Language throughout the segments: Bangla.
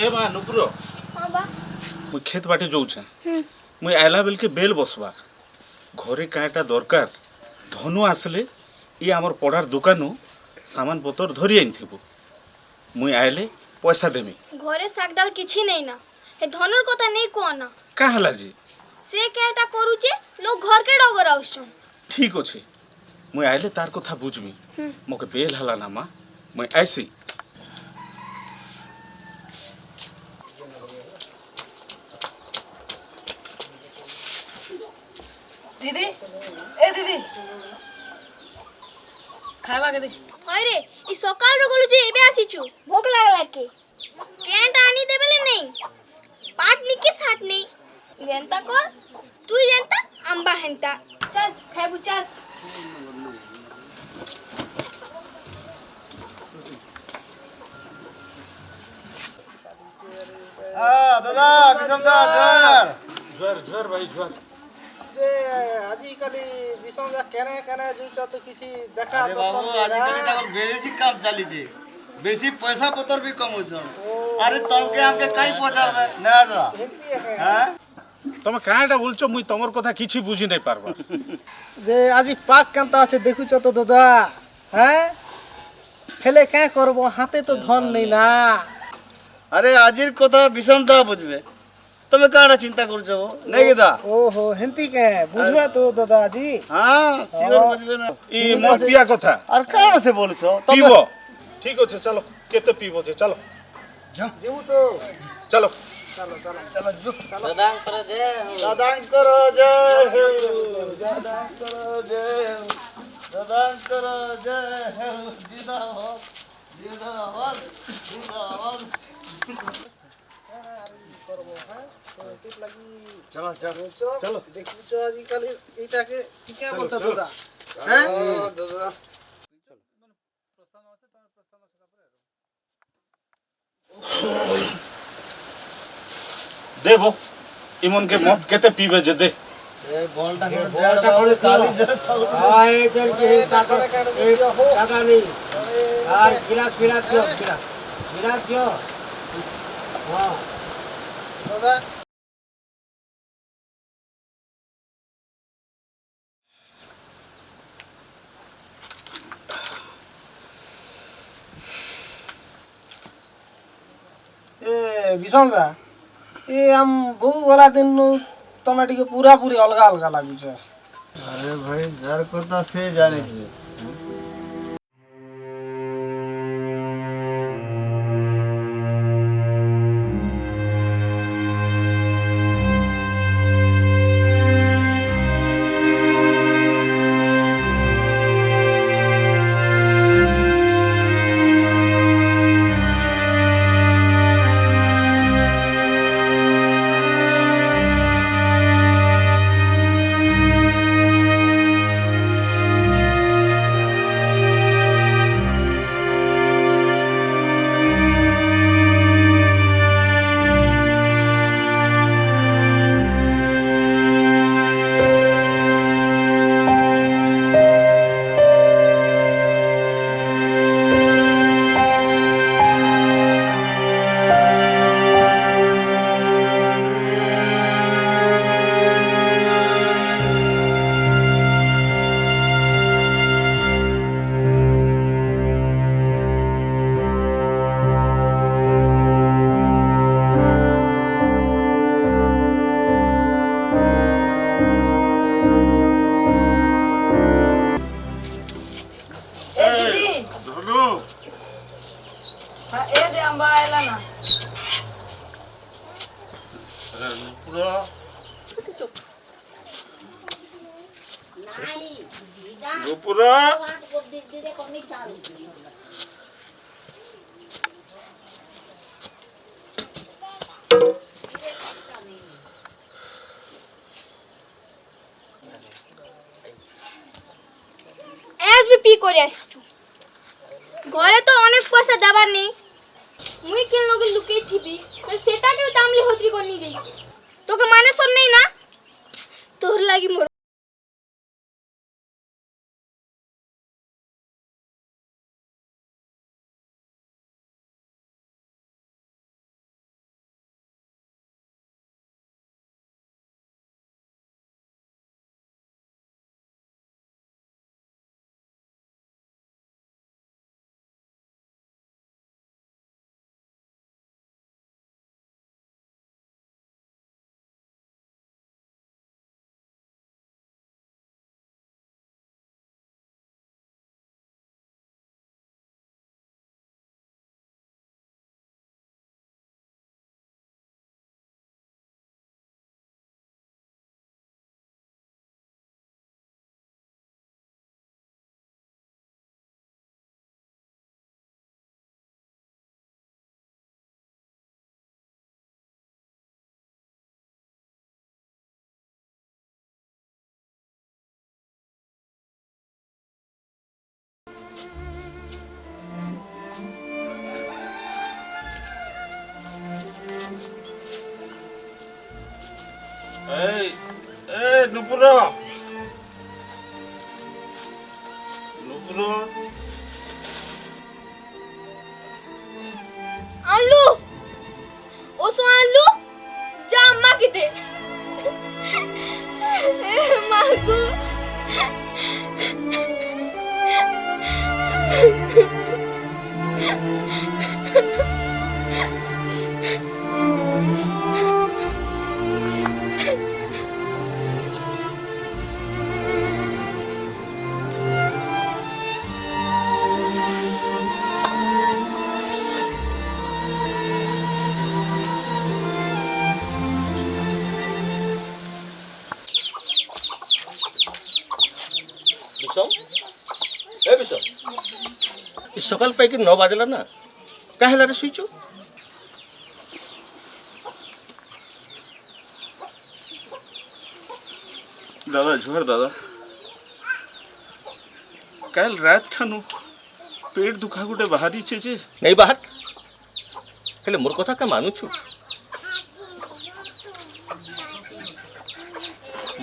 ए मां नुपुरो हां बा मु खेत बाटे जाऊछे मु आइला बेल के बेल बसबा घरे काटा दरकार धनु आसले ये आमर पढ़ार दुकानु सामान पतर धरी आनिथिबो मु आइले पैसा देमी घरे सागडाल किछि नै ना हे धनुर कथा नै कोना का हला जी से केटा करूचे लोग घर के डगर आउछन ठीक अछि मु आइले तार कथा बुझमी मके बेल हला ना मा मु आइसी दीदी ए दीदी खाइबा के दे अरे ई सकाल रो गलु जे एबे आसीचु भूख लागला के केंटा आनी देबेले नै पाट निके साट नै जेंता कर तू जेंता अंबा हेंता चल खाइबु चल दादा विषम दा जोर जोर जोर भाई जोर जे आजि काली विषम दा केने केने जुच तो किछि देखा अरे बाबू आजि काली तकर बेसी काम चली छे बेसी पैसा पतर भी कम होछन अरे तमके हमके काई पचारबे ना दा हिंती है हां तमे काटा बोलछो मुई तमर कथा किछि बुझी नै पारबा जे आजि पाक केनता আছে দেখুছ তো দাদা हैं हेले का करबो हाथे तो धन नै ना अरे आजिर कथा विषम दा बुझबे तमे काटा चिंता करछो नै के दा ओहो हिंती के बुझबा तो दादा जी हां सिर बुझबे ना ई मोर पिया कथा और काटा से बोलछो पीबो ठीक अछि चलो केते पीबो जे चलो जीव तो चलो चलो चलो चलो जो दादांग कर जय दादांग कर जय जिंदाबाद जिंदाबाद जिंदाबाद चलो चलो चलो देखिছো आजकल एटाके ঠিকই বলছ দাদা हैं दादा देबो इमन के मत केते पीबे जे दे ए बॉलटा कर काली दे आए चल के चाकर एक चाका नहीं यार गिलास गिलास क्यों हां दादा ए विसंगा ए हम बहु वाला दिन तमे टिके पूरा पूरी अलगा अलगा लागु छ अरे भाई जार कथा से जाने छे नुपुरो एस भी पी করে আসছু ঘরে তো অনেক পয়সা দেবার নেই মুই কেন লগে লুকিয়ে থিবি সেটাকেও তামলি হত্রি করে নিয়ে যাইছি তোকে মানে শোন নেই না তোর লাগি মোর এই নুপুর নুপুর আলু ওসো আলু যা আম্মাকে দে মা গো বিষম এ বিষম এই সকাল পাইকি 9 বাজলা না কাহেলারে শুইছু দাদা জোহার দাদা কাল রাত ঠানু পেট দুখা গুটে বাহারিছে যে নেই বাহার হেলে মোর কথা কা মানুছু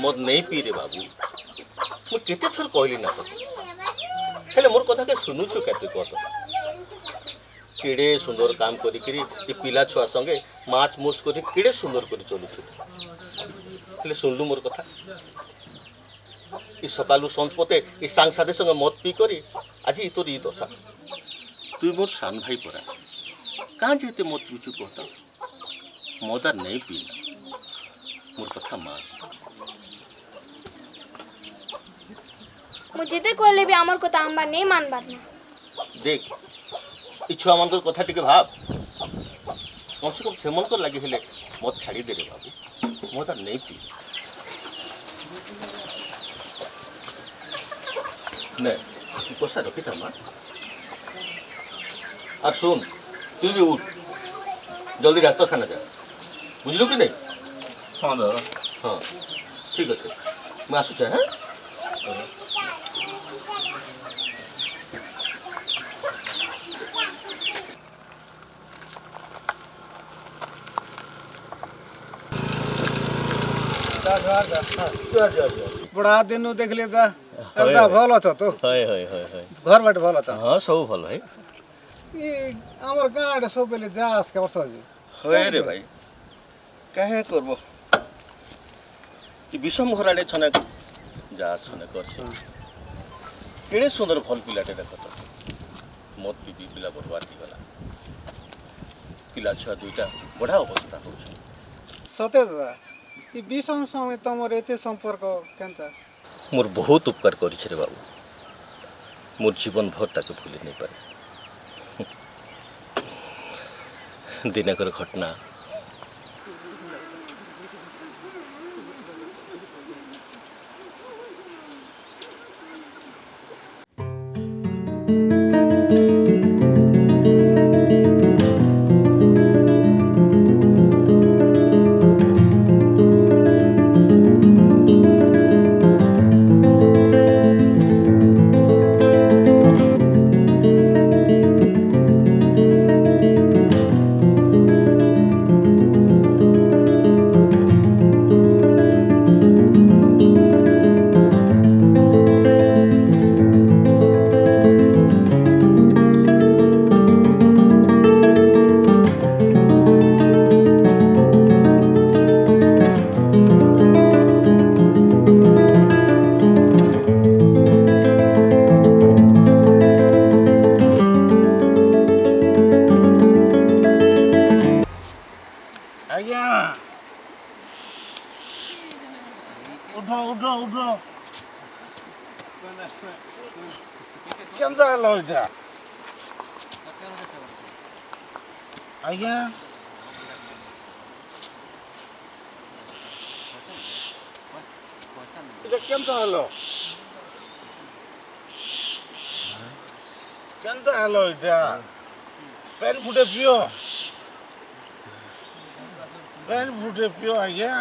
মদ নেই পি রে বাবু ମୁଁ କେତେ ଥର କହିଲି ନା ତତେ ହେଲେ ମୋର କଥା କେ ଶୁଣୁଛୁ କେତେ କହ ତ କେଡ଼େ ସୁନ୍ଦର କାମ କରିକିରି ଏ ପିଲା ଛୁଆ ସଙ୍ଗେ ମାଛ ମୁଛ କରି କେଡ଼େ ସୁନ୍ଦର କରି ଚଲୁଥିଲୁ ହେଲେ ଶୁଣିଲୁ ମୋର କଥା ଏ ସକାଳୁ ସଞ୍ଜ ପତେ ଏ ସାଙ୍ଗସାଥି ସଙ୍ଗେ ମଦ ପିଇ କରି ଆଜି ତୋର ଇ ଦଶା ତୁଇ ମୋର ସାନ ଭାଇ ପରା କାଁ ଯେ ଏତେ ମଦ ପିଉଛୁ କହ ତ ମଦ ଆର୍ ନେଇ ପିଇଲା ମୋର କଥା ମାନ ମୁଁ ଯେତେ କହିଲେ ବି ଆମର କଥା ଆମ୍ବା ନେଇ ମାନବାର ନା দেখ এই ছুয়ামানকর কথা টিকে ভাব কমসে কম সেমনকর লাগি হেলে মদ ছাড়ি দে রে বাবু মদ আর নেই পি নে পয়সা রখি থামা আর শুন তুই বি উঠ জলদি ডাক্তারখানা যা বুঝলু কি নেই হ্যাঁ দাদা হ্যাঁ ঠিক আছে ମୁଁ ଆସୁଛେ হ্যাঁ बड़ा दिन देख ले भल अछ तो হয় হয় হয় হয় घर बाटे भल अछ হ্যাঁ সব ভালো ভাই ई हमर गाँड सब बेले जास के वर्ष जी হয় রে ভাই কাহে করব কি বিষম ঘরাড়ে ছনে যা ছনে করছে কেড়ে সুন্দর ভাল পিলাটে দেখো তো মদ পিপি পিলা বরবাদ গলা পিলা ছুয়া দুইটা বড়া অবস্থা হচ্ছে सते दादा ई विषम समय तमर एते संपर्क केनता মোর বহুত উপকার করেছে রে বাবু মোর জীবন ভর তাকে ভুলে নেই পারে দিনকর ঘটনা उठो उठो उठो केमता हेलो इटा आज्ञा इटा केमता हेलो केमता हेलो इटा पेन फुटे पियो पेन फुटे पियो आज्ञा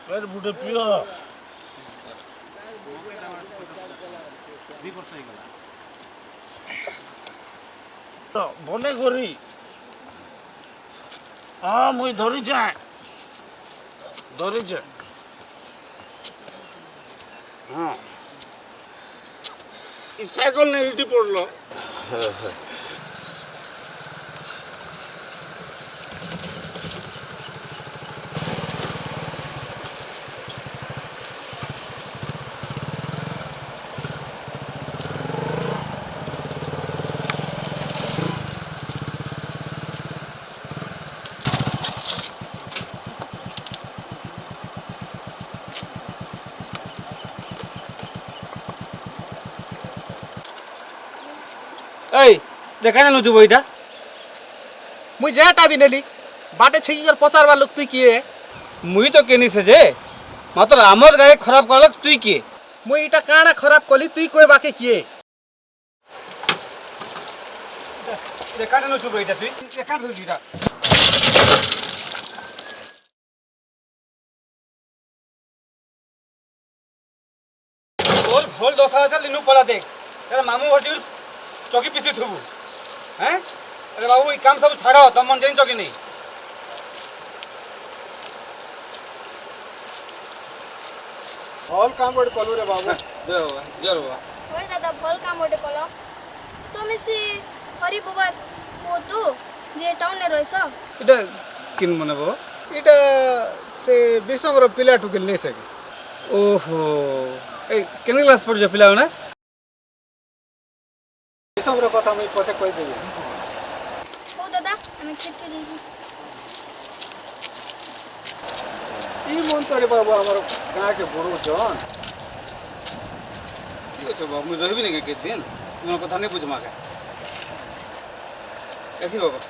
पेन फुटे पियो तो बने करी ହଁ ମୁଇଁ ଧରିଛେ ଧରିଛେ ହଁ ଇ ସାଇକେଲ ନେଇ ଏଠି ପଡଲ এই দেখা জানো যুব এটা মুই যেটা বি নেলি বাটে ছেকি কর পচারবার লোক তুই কিয়ে মুই তো কেনিছে যে মাত্র আমার গায়ে খারাপ করলে তুই কি মুই এটা কাଣା খরাপ কলি তুই কই বাকে কিয়ে দেখা জানো যুব এটা তুই দেখা ধরছি এটা তোর ভুল 10,000 লিনু পলা দেখ এর মামু হটির চকি পিছি থুবু হ্যাঁ আরে বাবু এই কাম সব ছাড়ো তোর মন জানি চকি নেই অল কাম করে কলু রে বাবু জয় বাবা জয় বাবা ওই দাদা ভাল কাম ওটে কল তুমি সে হরি বাবার পোতো যে টাউনে রইছ এটা কিন মনে বাবা এটা সে বিশ্বমর পিলা টুকিল নেই সকে ওহো এই কেন ক্লাস পড়ছ পিলা না বিশ্বমর কথা মুই পছে কই দেবি ও দাদা আমি খেতকে যাইছি ই মন তোরে বাবু আমার গাঁ के বড় জন ঠিক আছে বাবা মুই রহিবি নাকি কেদিন তোমার কথা নেই বুঝ মাকে এসি বাবা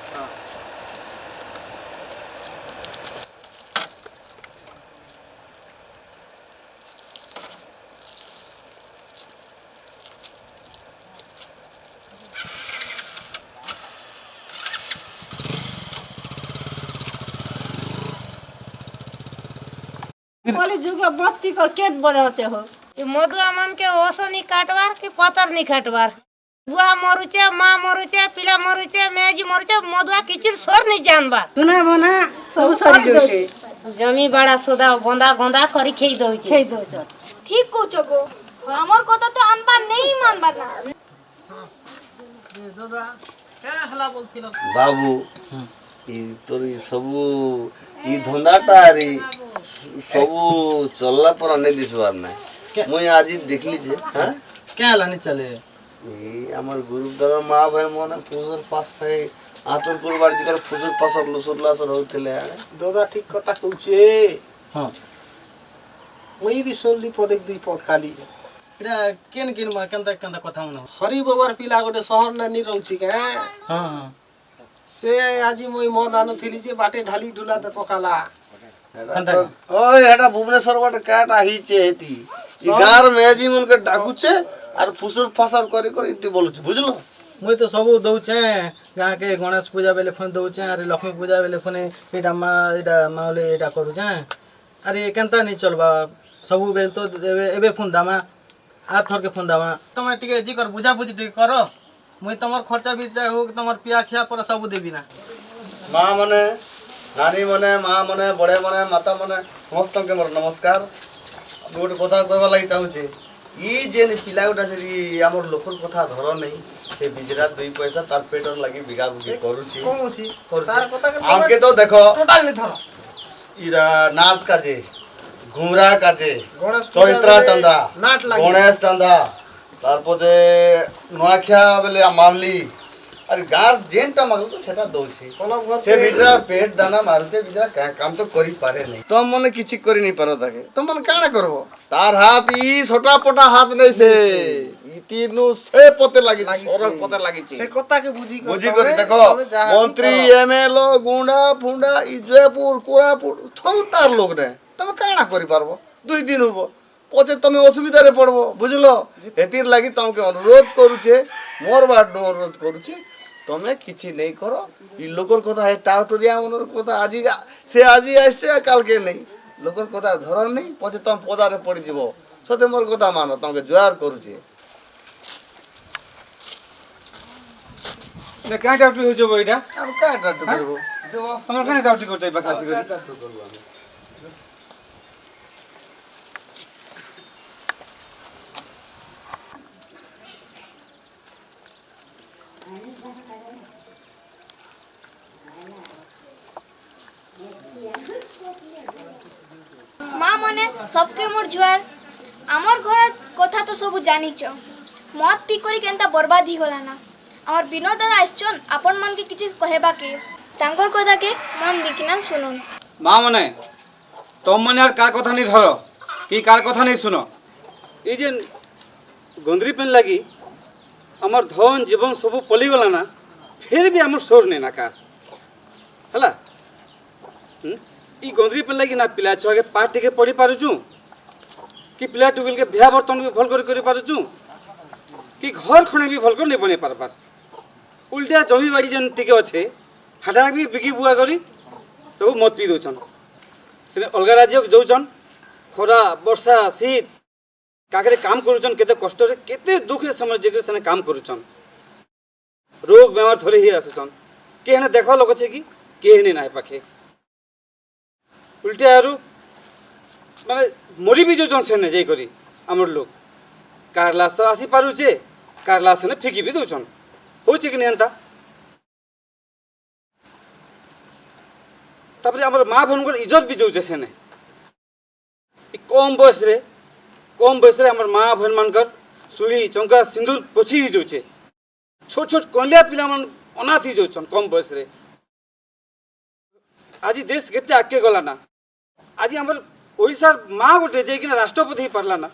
बोले जुगे बत्ती कर केट बनाचे हो ई मधुआ मन के ओसो नहीं काटवार कि पतर नहीं काटवार बुआ मरुचे माँ मरुचे पिला मरुचे मेजी मरुचे मधुआ किचिर सोर नहीं जानबार सुना बना सब सरी जोचे जमी बड़ा सुदा गोंदा गोंदा करी खेई दउचे खेई दो छ ঠিক কইছ গো আমার কথা তো আম্পা নেই মানবার না দাদা কে হলা বলছিল বাবু ই তোর ସବୁ ই ধন্দাটা রে ସବୁ চললা পর নেই দিসবার না মুই আজি দেখলি যে হ্যাঁ কে লানি চলে এই আমার গুরুদ্বার মা ভাই মনে ফুজুর পাস থাকে আতর করবার যে ফুজুর পাসর লুসুরলাসর হউতলে দাদা ঠিক কথা কইছে হ্যাঁ মুই বি শুনলি পদেক দুই পদ খালি এটা কেন কেন মা কেনতা কেনতা কথা মনে হরি বাবার পিলা গোটে সহর নানি রହୁଛି কে হ্যাঁ সে আজি মুই মদ আনুଥିଲି যে বাটে ঢালি ডুলাতে পকালা ওই এটা ভুবনেশ্বর বাটে কাটা হিছে হেতি ই গার মেজি মনকে ডাকুছে আর ফুসুর ফাসার করে করে ইতি বলুছে বুঝলো মুই তো সবু দৌছে গাঁকে গণেশ পূজা বেলে ফোন দৌছে আর লক্ষ্মী পূজা বেলে ফোনে এটা মাউলে এটা করুছে আরে কেনতা নি চলবা সবু বেল তো এবে ফোন দামা আর থরকে ফোন দামা তুমি টিকে জি কর বুঝা বুঝি টিকে কর মুই তোমার খরচা বিরচা হোক তোমার পিয়া খিয়া পরে সবু দেবি না মা মনে নানি মনে মা মনে বড়ে মনে মাতা মনে সমস্তকে মোর নমস্কার গোটে কথা কহবা লাগি চাহুছে ই যে পিলা গোটা সে আমার লোকর কথা ধর নেই সে বিজরা দুই পয়সা তার পেটর লাগি বিঘা বুঝি করুছি কমুছি তার কথা আমকে তো দেখো টোটাল নি ধর ইরা নাট কাজে ঘুমরা কাজে গণেশ চৈত্রা চান্দা নাট লাগি গণেশ চান্দা তারপরে নোয়াখিয়া বেলে মামলি আরে গার যেনটা মাগল তো সেটা দউছি কলম ঘর সে বিজরা পেট দানা মারুতে বিজরা কাম তো করি পারে নাই তোম মনে কিছু করি নি পারো তাকে তোম মনে কাଣା করব তার হাত ই ছোটা পটা হাত নেই সে ইতিনু সে পতে লাগি সরল পতে লাগিছে সে কথাকে বুঝি বুঝি করে দেখো মন্ত্রী এমএলএ গুন্ডা ফুন্ডা ই জয়পুর কোরাপুর সব তার লোক রে তুমি কাଣା করি পারবো 2 দিন হবো পছে তুমি অসুবিধারে পড়বো বুঝলো এতির লাগি তোমাকে অনুরোধ করুছে মোর বাড অনুরোধ করুছি তুমি কিছু নেই করো ই লোকর কথা হে টাউটরিয়া মনের কথা আজি সে আজি আসছে কালকে নেই লোকর কথা ধরন নেই পছে তুমি পদারে পড়ি যাব সতে মোর কথা মানো তোমাকে জয়ার করুছে এটা কাঁ ডাক্তার হইছে বইটা আমি কাটা করব আমার কেন ডাউটি করতে বা খাসি করে মা মনে সবকে মোর জুয়ার আমার ঘরের কথা তো সবু জানিছ মদ পি করি কেনতা বরবাদ হি গলা না আমার বিনোদ দাদা আসছন আপন মনকে কিছু কহেবাকে তাঙ্কর কথাকে মন দিকিনা শুনুন মা মনে তোম মানে আর কার কথা নেই ধরো কি কার কথা নেই শুনো এই যে গন্দ্রি পেন লাগি আমার ধন জীবন সবু পলিগলা না ফের বি আমার সোর নেই না কার হলা ই গন্দ্রি পেন লাগি না পিলা ছুয়াকে পাঠ টিকে পড়ি পারুছু কি পিলা টুকিলকে বিয়া বর্তন বি ভাল করে পারুছু কি ঘর খনে বি ভাল করে নেই বনে পারবার উল্টা জমি বাড়ি যেন টিকে আছে হাটা বি বিকি বুয়া করি ସବୁ ମଦ ପିଇ ଦେଉଛନ୍ ସେନେ ଅଲଗା ରାଜ୍ୟକୁ ଯାଉଛନ୍ ଖରା ବର୍ଷା ଶୀତ କାକରେ କାମ କରୁଛନ୍ କେତେ କଷ୍ଟରେ କେତେ ଦୁଃଖରେ ସେମାନେ ଯାଇକରି ସେନେ କାମ କରୁଛନ୍ ରୋଗ ବେମାର ଧରି ହେଇ ଆସୁଛନ୍ କିଏ ହେନେ ଦେଖବା ଲୋକ ଅଛି କି କିଏ ହେନେ ନାହିଁ ପାଖେ ଉଲ୍ଟା ଆରୁ ମାନେ ମରି ବି ଯାଉଛନ୍ ସେନେ ଯାଇକରି ଆମର ଲୋକ କାହାର ଲାଶ ତ ଆସିପାରୁଛେ କାହାର ଲାଶ ସେନେ ଫିକି ବି ଦେଉଛନ୍ ହଉଛି କି ନି ହେନ୍ତା তারপরে আমার মা বোনগর ইজ্জত বি যাচ্ছে সেনে কম বয়সে আমার মা বোন মানকর চুড়ি চঙ্কা সিন্দুর পছি হয়ে যাচ্ছে ছোট ছোট কলিয়া পিলা মান অনাথ হয়ে যাচ্ছেন কম বয়সে আজি দেশ কেতে আগে গলা না আজি আমার ওড়িশার মা গোটে যাইকিনা রাষ্ট্রপতি হয়ে পারলা না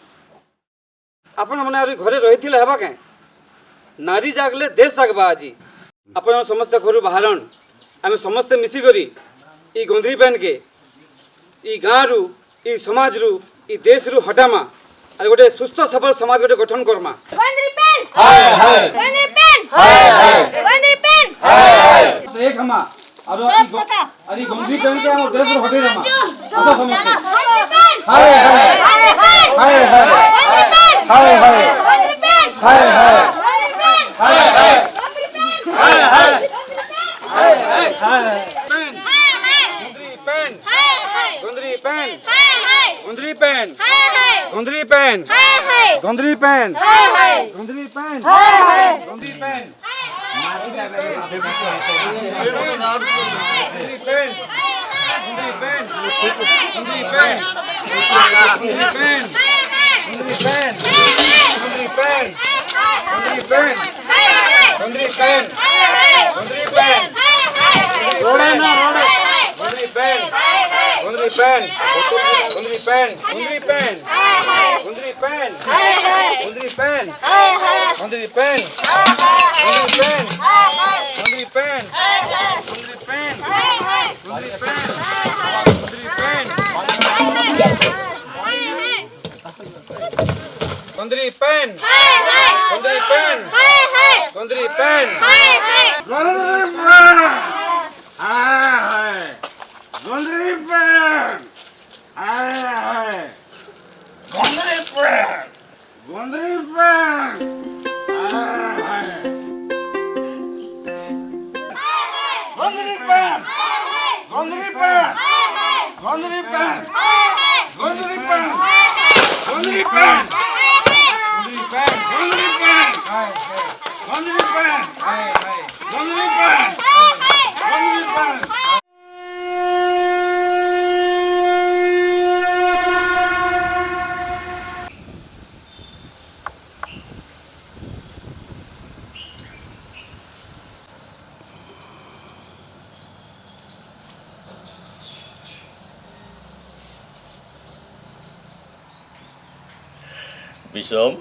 আপনার মানে আর ঘরে রহিলে হবা কেন নারী জাগলে দেশ জাগবা আজি আপনার সমস্ত ঘর বাহারণ আমি সমস্তে মিশিকরি ই গন্ধ্রি প্যান্টকে ই গাঁরু ই সমাজরু ই দেশরু হটামা আর গোটে সুস্থ সবল সমাজ গোটে গঠন করমা গন্দ্রি পেন হায় হায় গন্দ্রি পেন হায় হায় গন্দ্রি পেন হায় হায় এক হামা আর ই গন্ধ্রি প্যান্টকে আমার দেশরু হটে জামা আতো সমস্ত গন্দ্রি পেন হায় হায় হায় হায় হায় হায় গন্দ্রি পেন হায় হায় গন্দ্রি পেন হায় হায় গন্দ্রি পেন হায় হায় গন্দ্রি পেন হায় হায় হায় হায় হায় হায় হায় গন্ধ্রি প্যান্ট হায় হায় গন্ধ্রি প্যান্ট হায় হায় গন্ধ্রি প্যান্ট হায় হায় গন্ধ্রি প্যান্ট হায় হায় গন্ধ্রি প্যান্ট হায় হায় গন্ধ্রি pant Gondri pen. Gondri pen. Gondri pen. Gondri pen. Gondri pen. Gondri pen. Gondri pen. Gondri pen. Gondri pen. Gondri pen. Gondri pen. বিষম